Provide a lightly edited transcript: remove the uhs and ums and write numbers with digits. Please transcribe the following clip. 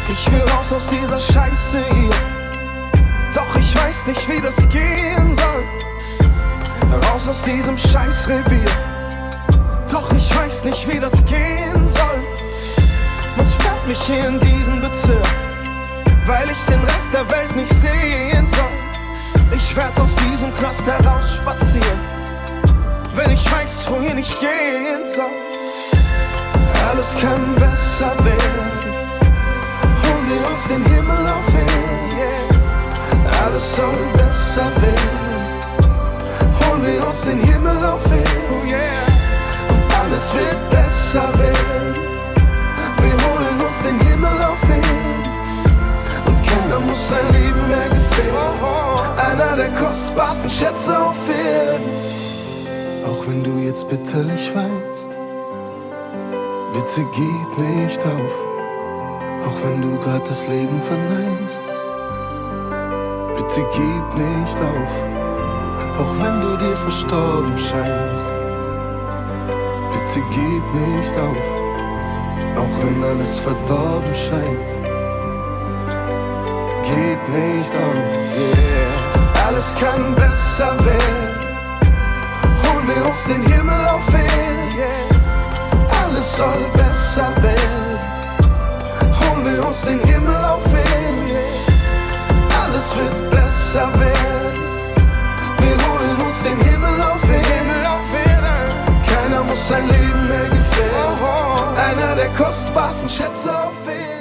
Ich will raus aus dieser Scheiße hier, doch ich weiß nicht, wie das gehen soll. Raus aus diesem Scheißrevier, doch ich weiß nicht, wie das gehen soll. Man sperrt mich hier in diesen Bezirk, weil ich den Rest der Welt nicht sehen soll. Ich werd aus diesem Knast heraus spazieren, wenn ich weiß, wohin ich gehen soll. Alles kann besser werden, holen wir uns den Himmel auf Erden, yeah. Alles soll besser werden, holen wir uns den Himmel auf Erden, oh yeah. Und alles wird besser werden, wir holen uns den Himmel auf Erden. Und keiner muss sein Leben mehr gefährden, einer der kostbarsten Schätze auf Erden. Auch wenn du jetzt bitterlich weinst, bitte gib nicht auf. Auch wenn du grad das Leben verneinst, bitte gib nicht auf. Auch wenn du dir verstorben scheinst, bitte gib nicht auf. Auch wenn alles verdorben scheint, gib nicht auf, yeah. Alles kann besser werden, holen wir uns den Himmel auf Erden, yeah. Alles soll besser werden, holen wir uns den Himmel auf Erden, yeah. Alles wird besser werden, wir holen uns den Himmel auf Erden. Keiner muss sein Leben mehr gefährden, einer der kostbarsten Schätze auf Erden.